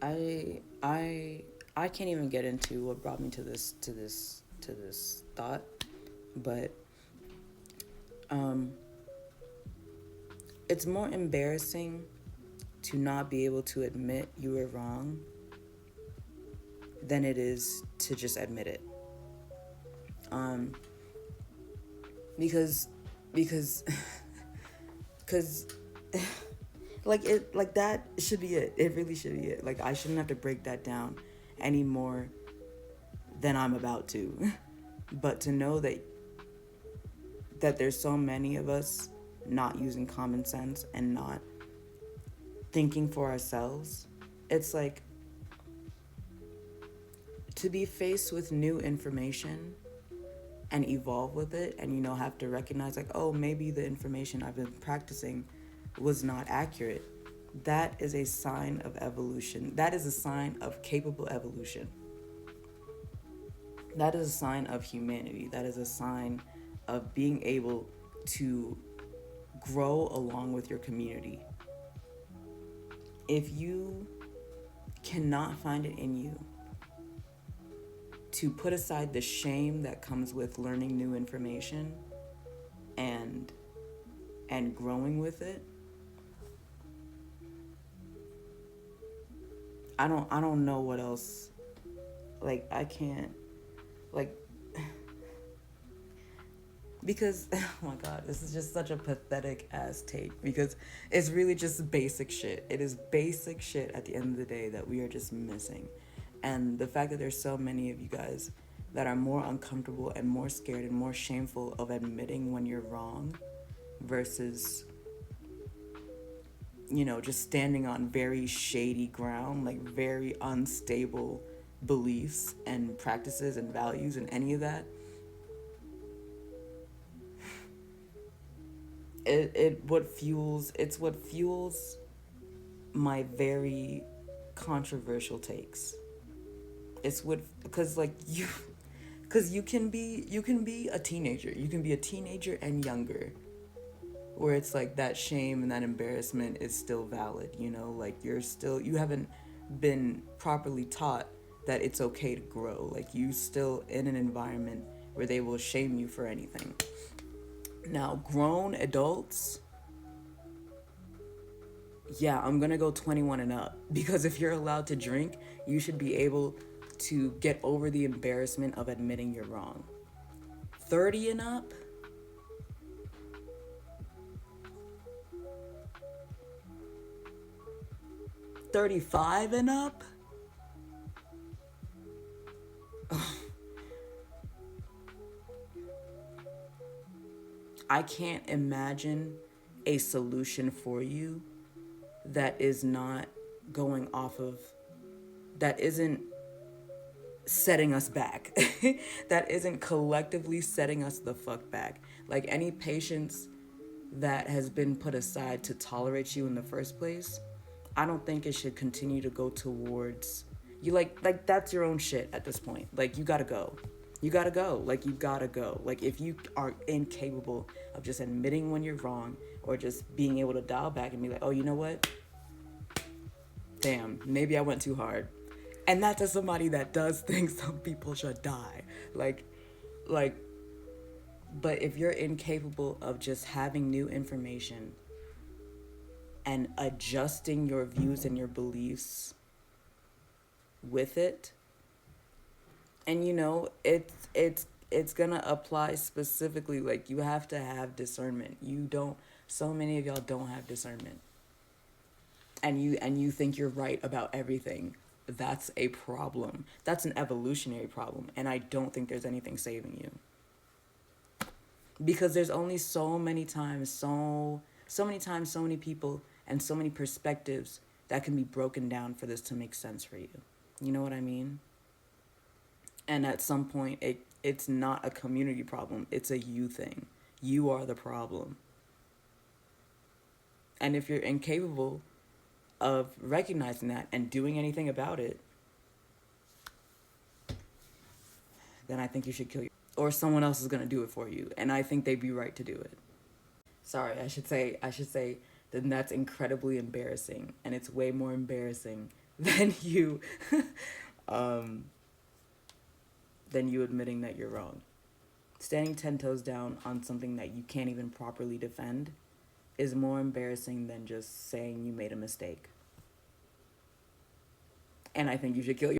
I can't even get into what brought me to this thought, but um, it's more embarrassing to not be able to admit you were wrong than it is to just admit it. Um, because because because like that should be it. It really should be it. Like I shouldn't have to break that down any more than I'm about to. But to know that there's so many of us not using common sense and not thinking for ourselves, it's like to be faced with new information and evolve with it, and have to recognize, like, oh, maybe the information I've been practicing was not accurate. That is a sign of evolution. That is a sign of capable evolution. That is a sign of humanity. That is a sign of being able to grow along with your community. If you cannot find it in you to put aside the shame that comes with learning new information and growing with it, I don't know what else. Like I can't, like, because oh my god, this is just such a pathetic ass take, because it's really just basic shit. It is basic shit at the end of the day that we are just missing. And the fact that there's so many of you guys that are more uncomfortable and more scared and more shameful of admitting when you're wrong versus just standing on very shady ground, like very unstable beliefs and practices and values and any of that. It's what fuels my very controversial takes. It's what, because like you can be a teenager. You can be a teenager and younger, where it's like that shame and that embarrassment is still valid, like you haven't been properly taught that it's okay to grow. Like you still in an environment where they will shame you for anything. Now, grown adults, yeah, I'm gonna go 21 and up, because if you're allowed to drink, you should be able to get over the embarrassment of admitting you're wrong. 30 and up, 35 and up, I can't imagine a solution for you that is not going off of, that isn't setting us back, that isn't collectively setting us the fuck back. Like any patience that has been put aside to tolerate you in the first place, I don't think it should continue to go towards you. Like that's your own shit at this point. Like you gotta go. You gotta go. Like you gotta go. Like if you are incapable of just admitting when you're wrong, or just being able to dial back and be like, oh, you know what? Damn, maybe I went too hard. And that's as somebody that does think some people should die. Like, but if you're incapable of just having new information and adjusting your views and your beliefs with it, and it's gonna apply specifically. Like you have to have discernment. You don't. So many of y'all don't have discernment, and you think you're right about everything. That's a problem. That's an evolutionary problem, and I don't think there's anything saving you, because there's only so many times, so many people, and so many perspectives that can be broken down for this to make sense for you. You know what I mean? And at some point, it's not a community problem. It's a you thing. You are the problem. And if you're incapable of recognizing that and doing anything about it, then I think you should kill yourself. Or someone else is going to do it for you. And I think they'd be right to do it. Sorry, I should say then that's incredibly embarrassing. And it's way more embarrassing than you than you admitting that you're wrong. Standing 10 toes down on something that you can't even properly defend is more embarrassing than just saying you made a mistake. And I think you should kill